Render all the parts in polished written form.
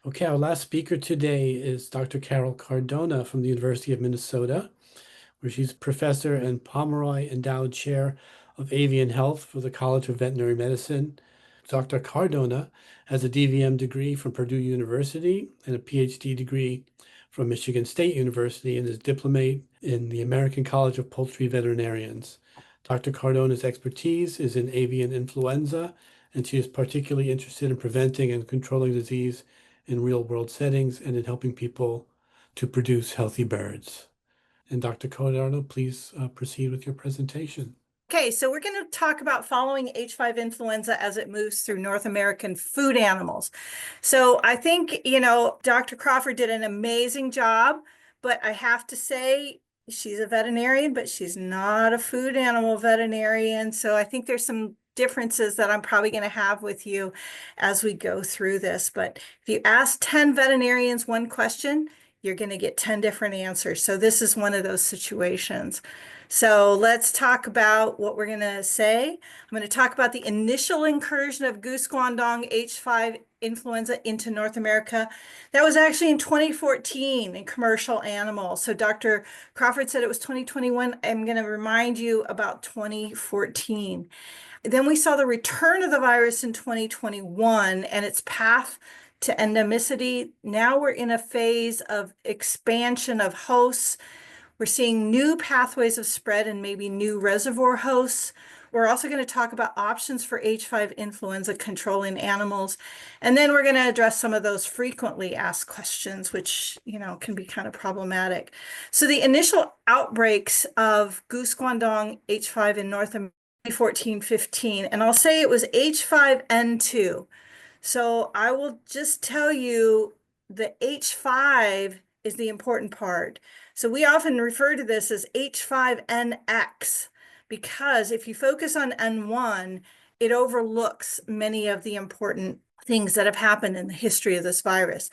Okay, our last speaker today is Dr. Carol Cardona from the University of Minnesota, where she's professor and Pomeroy Endowed Chair of Avian Health for the College of Veterinary Medicine. Dr. Cardona has a DVM degree from Purdue University and a PhD degree from Michigan State University and is diplomate in the American College of Poultry Veterinarians. Dr. Cardona's expertise is in avian influenza, and she is particularly interested in preventing and controlling disease in real-world settings and in helping people to produce healthy birds. And Dr. Cardona, please proceed with your presentation. Okay, so we're going to talk about following H5 influenza as it moves through North American food animals. So I think, Dr. Crawford did an amazing job, but I have to say she's a veterinarian, but she's not a food animal veterinarian. So I think there's some differences that I'm probably going to have with you as we go through this. But if you ask 10 veterinarians one question, you're going to get 10 different answers. So this is one of those situations. So let's talk about what we're going to say. I'm going to talk about the initial incursion of goose Guangdong H5 influenza into North America. That was actually in 2014 in commercial animals. So Dr. Crawford said it was 2021. I'm going to remind you about 2014. Then we saw the return of the virus in 2021 and its path to endemicity. Now we're in a phase of expansion of hosts. We're seeing new pathways of spread and maybe new reservoir hosts. We're also going to talk about options for H5 influenza control in animals. And then we're going to address some of those frequently asked questions, which, can be kind of problematic. So the initial outbreaks of goose Guangdong H5 in North America, 2014-15, and I'll say it was H5N2. So I will just tell you the H5 is the important part. So we often refer to this as H5NX because if you focus on N1, it overlooks many of the important things that have happened in the history of this virus.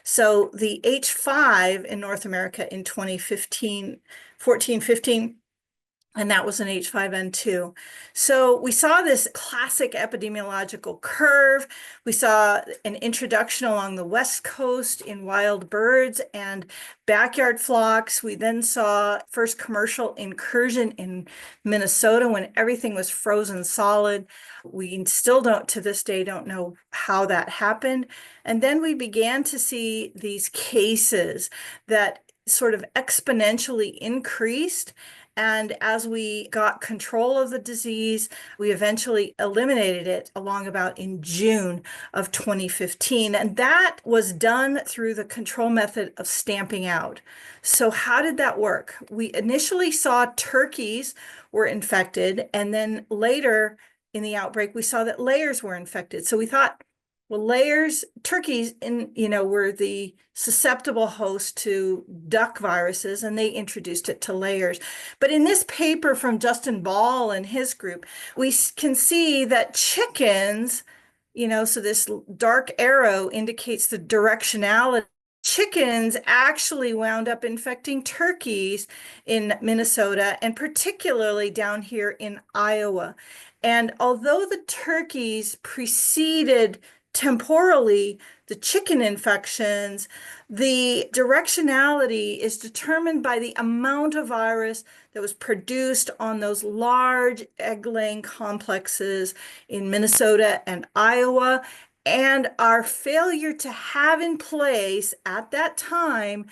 So the H5 in North America in 2015, 14, 15, and that was an H5N2. So we saw this classic epidemiological curve. We saw an introduction along the West Coast in wild birds and backyard flocks. We then saw first commercial incursion in Minnesota when everything was frozen solid. We still don't, to this day, don't know how that happened. And then we began to see these cases that sort of exponentially increased. And as we got control of the disease, we eventually eliminated it along about in June of 2015. And that was done through the control method of stamping out. So how did that work? We initially saw turkeys were infected, and then later in the outbreak, we saw that layers were infected. So we thought, well, turkeys were the susceptible host to duck viruses, and they introduced it to layers. But in this paper from Justin Ball and his group, we can see that chickens, so this dark arrow indicates the directionality. Chickens actually wound up infecting turkeys in Minnesota and particularly down here in Iowa. And although the turkeys preceded temporally the chicken infections, the directionality is determined by the amount of virus that was produced on those large egg-laying complexes in Minnesota and Iowa, and our failure to have in place at that time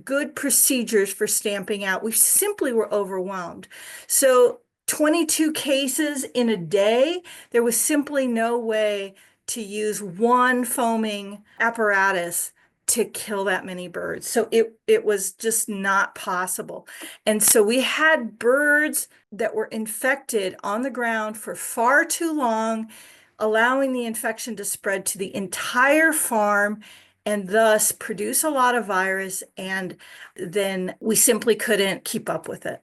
good procedures for stamping out. We simply were overwhelmed. So 22 cases in a day, there was simply no way to use one foaming apparatus to kill that many birds. So it was just not possible. And so we had birds that were infected on the ground for far too long, allowing the infection to spread to the entire farm and thus produce a lot of virus. And then we simply couldn't keep up with it.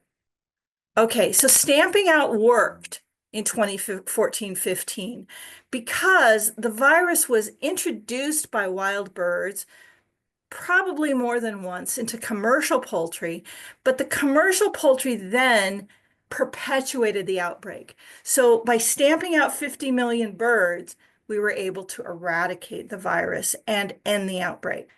Okay, so stamping out worked in 2014-15 because the virus was introduced by wild birds probably more than once into commercial poultry, but the commercial poultry then perpetuated the outbreak. So by stamping out 50 million birds, we were able to eradicate the virus and end the outbreak.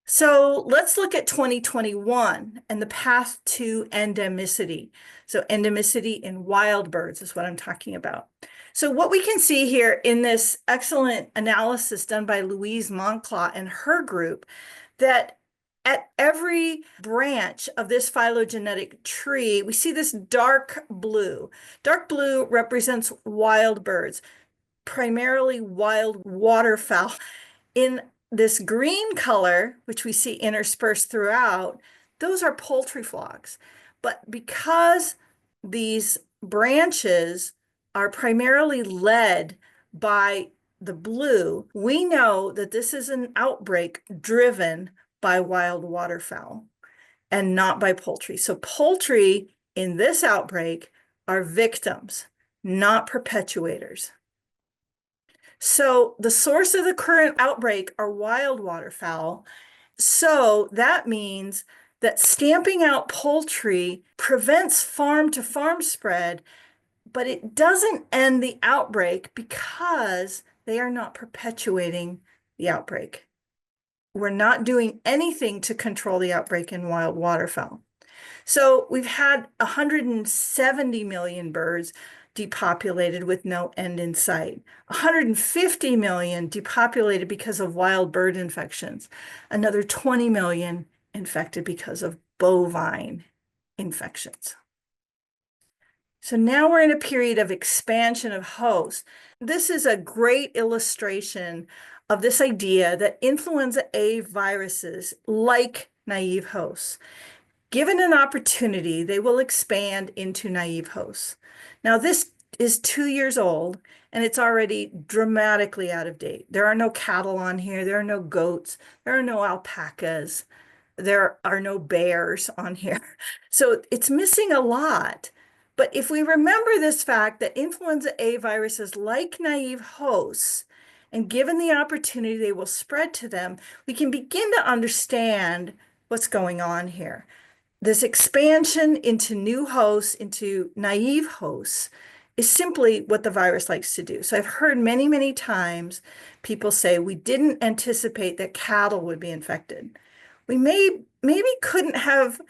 So let's look at 2021 and the path to endemicity. So endemicity in wild birds is what I'm talking about. So what we can see here in this excellent analysis done by Louise Monclaw and her group, that at every branch of this phylogenetic tree, we see this dark blue. Dark blue represents wild birds, primarily wild waterfowl. In this green color, which we see interspersed throughout, those are poultry flocks. But because these branches are primarily led by the blue, we know that this is an outbreak driven by wild waterfowl and not by poultry. So poultry in this outbreak are victims, not perpetuators. So the source of the current outbreak are wild waterfowl. So that means that stamping out poultry prevents farm-to-farm spread, but it doesn't end the outbreak because they are not perpetuating the outbreak. We're not doing anything to control the outbreak in wild waterfowl. So we've had 170 million birds depopulated with no end in sight. 150 million depopulated because of wild bird infections. Another 20 million infected because of bovine infections. So now we're in a period of expansion of hosts. This is a great illustration of this idea that influenza A viruses, like naive hosts, given an opportunity, they will expand into naive hosts. Now, this is 2 years old, and it's already dramatically out of date. There are no cattle on here. There are no goats. There are no alpacas. There are no bears on here. So it's missing a lot. But if we remember this fact that influenza A viruses, like naive hosts, and given the opportunity, they will spread to them, we can begin to understand what's going on here. This expansion into new hosts, into naive hosts, is simply what the virus likes to do. So I've heard many, many times people say, we didn't anticipate that cattle would be infected. We maybe couldn't have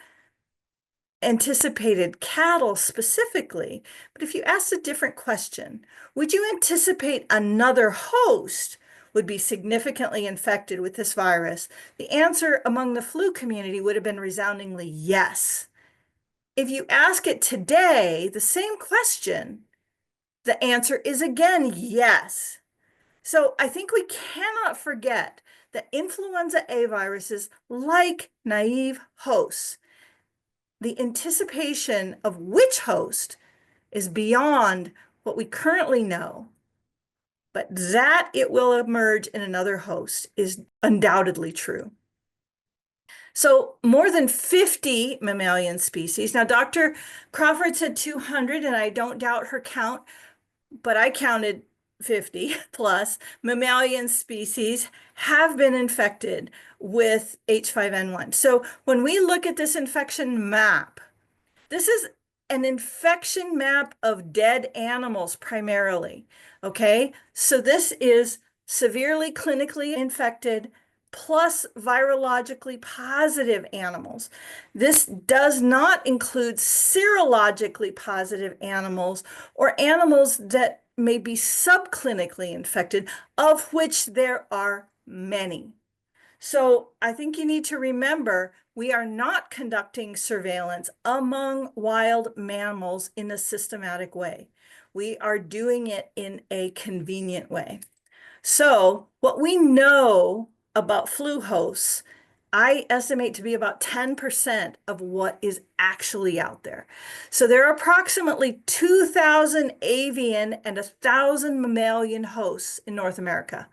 anticipated cattle specifically, but if you asked a different question, would you anticipate another host would be significantly infected with this virus? The answer among the flu community would have been resoundingly yes. If you ask it today, the same question, the answer is again yes. So I think we cannot forget that influenza A viruses, like naive hosts, the anticipation of which host is beyond what we currently know, but that it will emerge in another host is undoubtedly true. So more than 50 mammalian species. Now, Dr. Crawford said 200, and I don't doubt her count, but I counted 50 plus mammalian species have been infected with H5N1. So when we look at this infection map, this is an infection map of dead animals primarily, okay? So this is severely clinically infected plus virologically positive animals. This does not include serologically positive animals or animals that may be subclinically infected, of which there are many. So I think you need to remember we are not conducting surveillance among wild mammals in a systematic way. We are doing it in a convenient way. So what we know about flu hosts, I estimate to be about 10% of what is actually out there. So there are approximately 2,000 avian and 1,000 mammalian hosts in North America.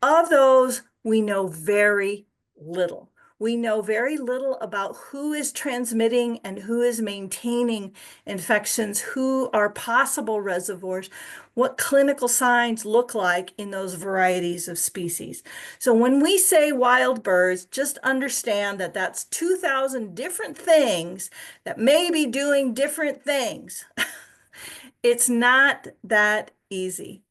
Of those, we know very little. We know very little about who is transmitting and who is maintaining infections, who are possible reservoirs, what clinical signs look like in those varieties of species. So when we say wild birds, just understand that that's 2,000 different things that may be doing different things. It's not that easy.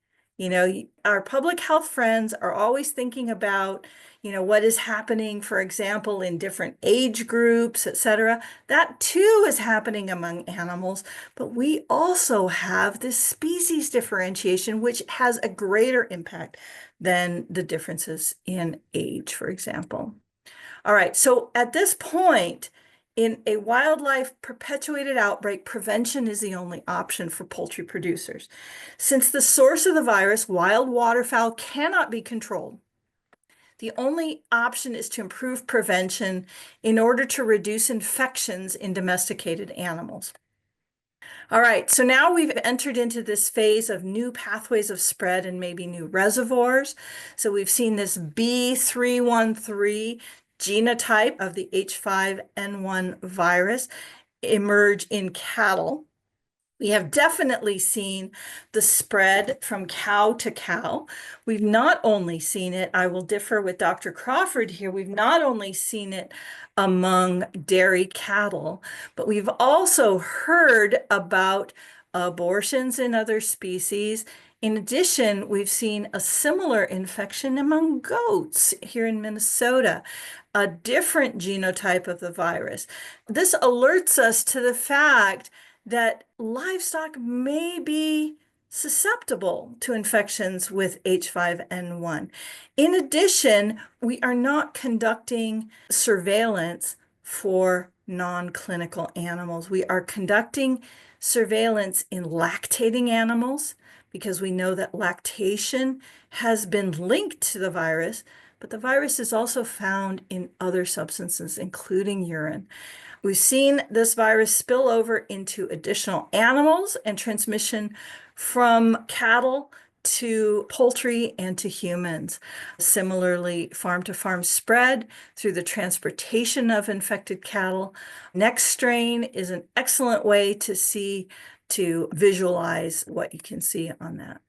Our public health friends are always thinking about, what is happening, for example, in different age groups, et cetera. That too is happening among animals, but we also have this species differentiation, which has a greater impact than the differences in age, for example. All right, so at this point, in a wildlife perpetuated outbreak, prevention is the only option for poultry producers. Since the source of the virus, wild waterfowl, cannot be controlled, the only option is to improve prevention in order to reduce infections in domesticated animals. All right, so now we've entered into this phase of new pathways of spread and maybe new reservoirs. So we've seen this B313 genotype of the H5N1 virus emerge in cattle. We have definitely seen the spread from cow to cow. We've not only seen it, I will differ with Dr. Crawford here, we've not only seen it among dairy cattle, but we've also heard about abortions in other species. In addition, we've seen a similar infection among goats here in Minnesota, a different genotype of the virus. This alerts us to the fact that livestock may be susceptible to infections with H5N1. In addition, we are not conducting surveillance for non-clinical animals. We are conducting surveillance in lactating animals because we know that lactation has been linked to the virus, but the virus is also found in other substances, including urine. We've seen this virus spill over into additional animals and transmission from cattle to poultry and to humans. Similarly, farm to farm spread through the transportation of infected cattle. Next strain is an excellent way to visualize what you can see on that.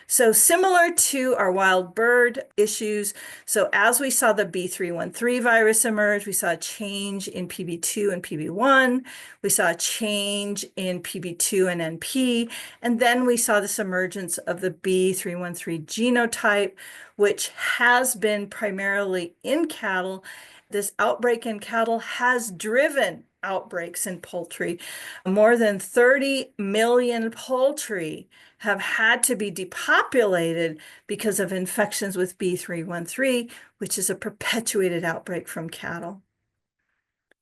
So similar to our wild bird issues, so as we saw the B313 virus emerge, we saw a change in PB2 and PB1, we saw a change in PB2 and NP, and then we saw this emergence of the B313 genotype, which has been primarily in cattle. This outbreak in cattle has driven outbreaks in poultry. More than 30 million poultry have had to be depopulated because of infections with B313, which is a perpetuated outbreak from cattle.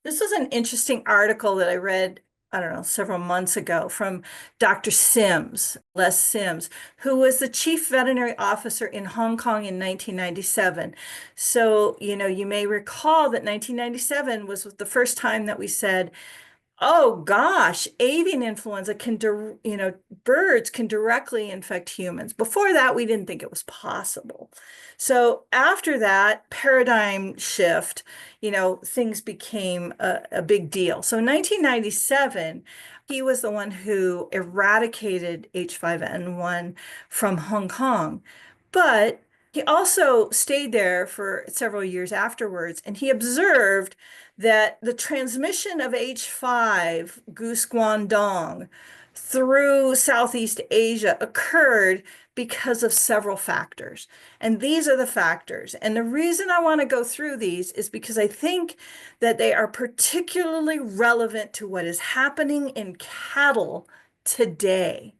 This was an interesting article that I read, I don't know, several months ago from Dr. Les Sims, who was the chief veterinary officer in Hong Kong in 1997. So, you may recall that 1997 was the first time that we said, oh gosh, avian influenza birds can directly infect humans. Before that, we didn't think it was possible. So after that paradigm shift, things became a big deal. So in 1997, he was the one who eradicated H5N1 from Hong Kong. But he also stayed there for several years afterwards, and he observed that the transmission of H5, goose Guangdong, through Southeast Asia occurred because of several factors. And these are the factors. And the reason I want to go through these is because I think that they are particularly relevant to what is happening in cattle today.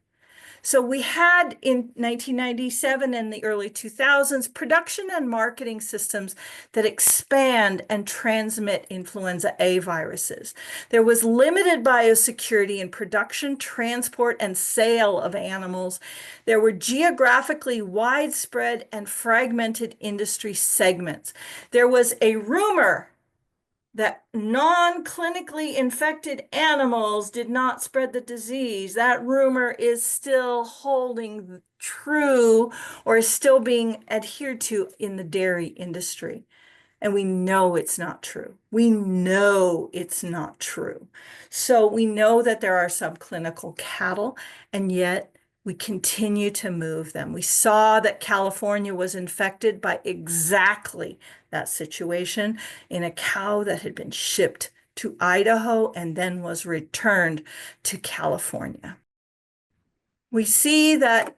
So we had in 1997 and the early 2000s production and marketing systems that expand and transmit influenza A viruses. There was limited biosecurity in production, transport, and sale of animals. There were geographically widespread and fragmented industry segments. There was a rumor that non-clinically infected animals did not spread the disease. That rumor is still holding true or is still being adhered to in the dairy industry. And we know it's not true. We know it's not true. So we know that there are subclinical cattle, and yet we continue to move them. We saw that California was infected by exactly that situation in a cow that had been shipped to Idaho and then was returned to California. We see that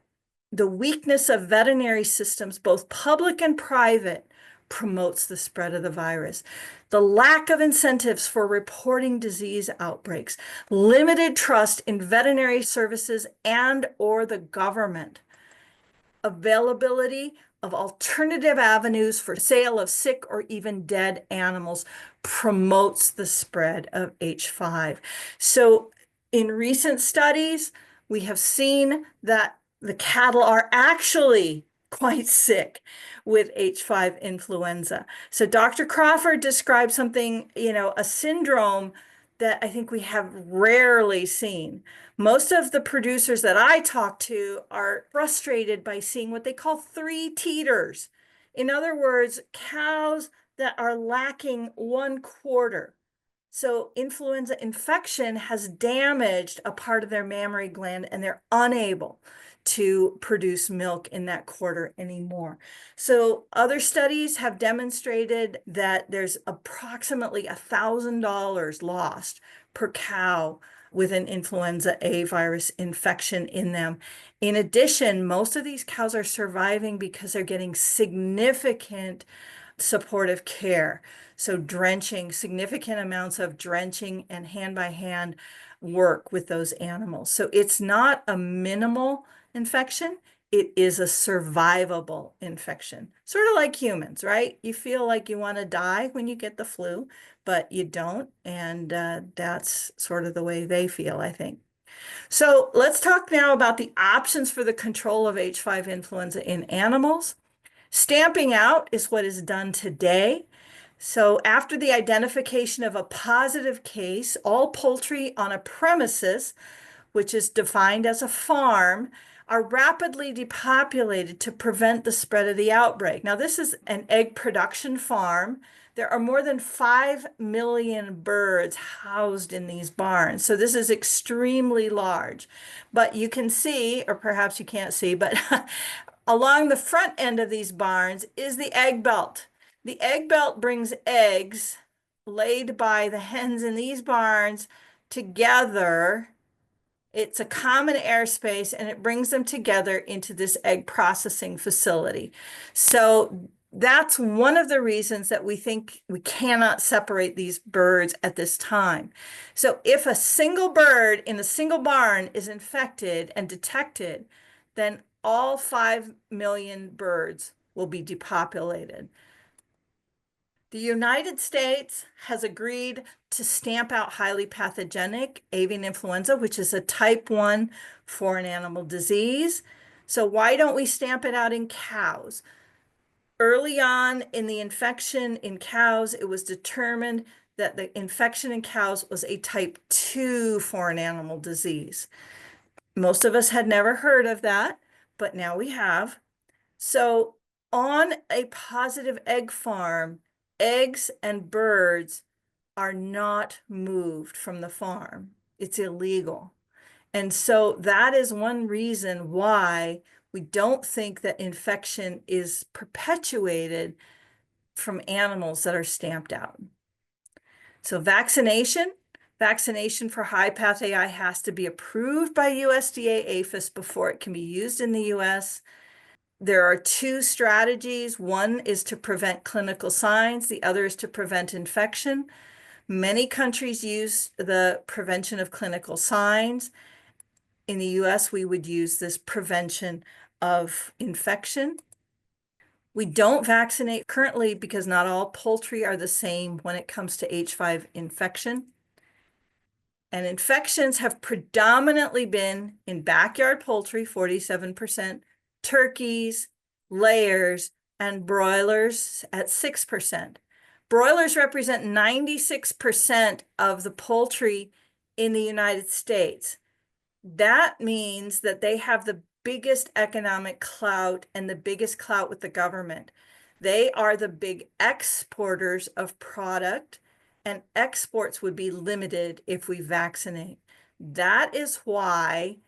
The weakness of veterinary systems, both public and private, promotes the spread of the virus. The lack of incentives for reporting disease outbreaks, limited trust in veterinary services and or the government, availability of alternative avenues for sale of sick or even dead animals promotes the spread of H5. So in recent studies, we have seen that the cattle are actually quite sick with H5 influenza. So Dr. Crawford described something, a syndrome that I think we have rarely seen. Most of the producers that I talk to are frustrated by seeing what they call three teeters. In other words, cows that are lacking one quarter. So influenza infection has damaged a part of their mammary gland and they're unable to produce milk in that quarter anymore. So other studies have demonstrated that there's approximately $1,000 lost per cow with an influenza A virus infection in them. In addition, most of these cows are surviving because they're getting significant supportive care. So drenching, significant amounts of drenching and hand-by-hand work with those animals. So it's not a minimal infection. It is a survivable infection, sort of like humans, right? You feel like you want to die when you get the flu, but you don't. And that's sort of the way they feel, I think. So let's talk now about the options for the control of H5 influenza in animals. Stamping out is what is done today. So after the identification of a positive case, all poultry on a premises, which is defined as a farm, are rapidly depopulated to prevent the spread of the outbreak. Now, this is an egg production farm. There are more than 5 million birds housed in these barns. So this is extremely large. But you can see, or perhaps you can't see, but along the front end of these barns is the egg belt. The egg belt brings eggs laid by the hens in these barns together. It's a common airspace and it brings them together into this egg processing facility. So that's one of the reasons that we think we cannot separate these birds at this time. So if a single bird in a single barn is infected and detected, then all 5 million birds will be depopulated. The United States has agreed to stamp out highly pathogenic avian influenza, which is a type 1 foreign animal disease. So why don't we stamp it out in cows? Early on in the infection in cows, it was determined that the infection in cows was a type 2 foreign animal disease. Most of us had never heard of that, but now we have. So on a positive egg farm, eggs and birds are not moved from the farm. It's illegal. And so that is one reason why we don't think that infection is perpetuated from animals that are stamped out. So vaccination for high path AI has to be approved by USDA APHIS before it can be used in the US. There are two strategies. One is to prevent clinical signs. The other is to prevent infection. Many countries use the prevention of clinical signs. In the US, we would use this prevention of infection. We don't vaccinate currently because not all poultry are the same when it comes to H5 infection. And infections have predominantly been in backyard poultry, 47%, turkeys, layers, and broilers at 6%. Broilers represent 96% of the poultry in the United States. That means that they have the biggest economic clout and the biggest clout with the government. They are the big exporters of product, and exports would be limited if we vaccinate. That is why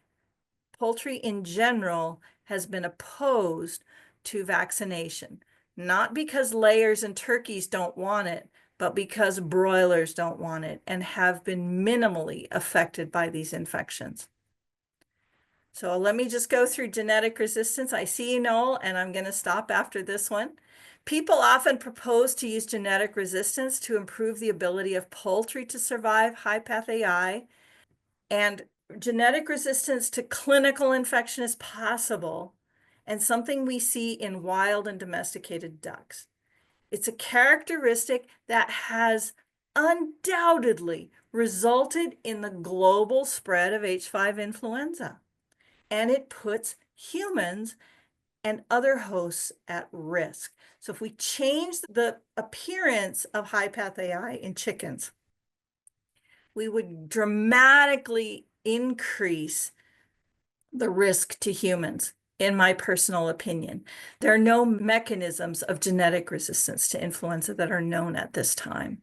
poultry in general has been opposed to vaccination, not because layers and turkeys don't want it, but because broilers don't want it and have been minimally affected by these infections. So let me just go through genetic resistance. I see you, Noel, and I'm going to stop after this one. People often propose to use genetic resistance to improve the ability of poultry to survive high path AI, and genetic resistance to clinical infection is possible and something we see in wild and domesticated ducks. It's a characteristic that has undoubtedly resulted in the global spread of H5 influenza, and it puts humans and other hosts at risk. So if we change the appearance of high path AI in chickens, we would dramatically increase the risk to humans, in my personal opinion. There are no mechanisms of genetic resistance to influenza that are known at this time.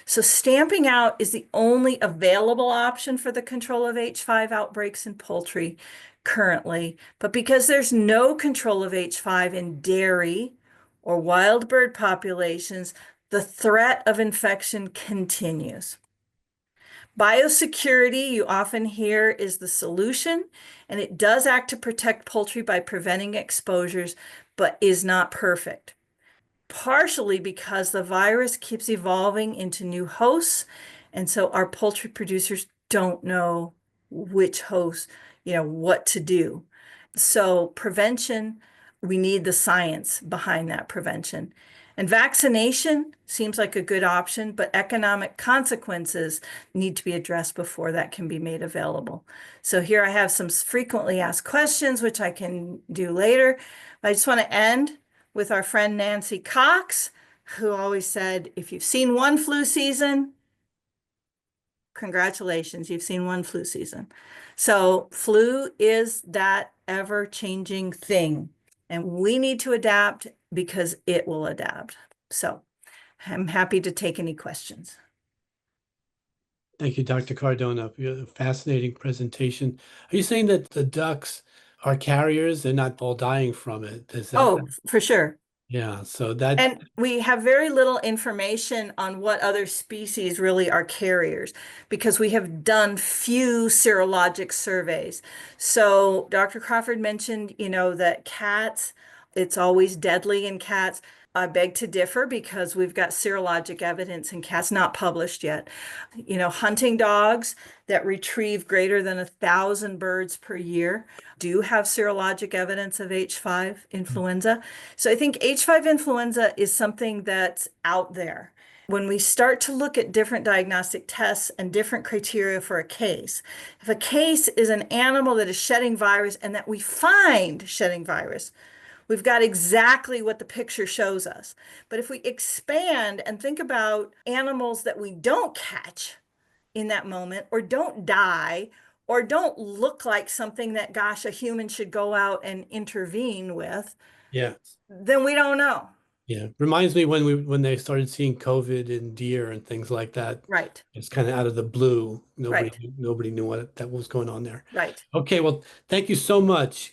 So stamping out is the only available option for the control of H5 outbreaks in poultry currently. But because there's no control of H5 in dairy or wild bird populations, the threat of infection continues. Biosecurity, you often hear, is the solution, and it does act to protect poultry by preventing exposures, but is not perfect. Partially because the virus keeps evolving into new hosts, and so our poultry producers don't know which host, what to do. So prevention, we need the science behind that prevention. And vaccination seems like a good option, but economic consequences need to be addressed before that can be made available. So here I have some frequently asked questions, which I can do later. I just want to end with our friend Nancy Cox, who always said, if you've seen one flu season, congratulations, you've seen one flu season. So flu is that ever-changing thing, and we need to adapt because it will adapt. So I'm happy to take any questions. Thank you, Dr. Cardona, for your fascinating presentation. Are you saying that the ducks are carriers? They're not all dying from it? Is that? Oh, for sure. Yeah, so that, And we have very little information on what other species really are carriers because we have done few serologic surveys. So Dr. Crawford mentioned, that cats, it's always deadly in cats. I beg to differ because we've got serologic evidence in cats not published yet. Hunting dogs that retrieve greater than 1,000 birds per year do have serologic evidence of H5 influenza. So I think H5 influenza is something that's out there. When we start to look at different diagnostic tests and different criteria for a case, if a case is an animal that is shedding virus and that we find shedding virus, we've got exactly what the picture shows us. But if we expand and think about animals that we don't catch in that moment or don't die or don't look like something that, gosh, a human should go out and intervene with, yeah, then we don't know. yeah. Reminds me when they started seeing COVID in deer and things like that. Right, It's kind of out of the blue. right, Nobody knew what that was going on there. right. Okay, well, thank you so much.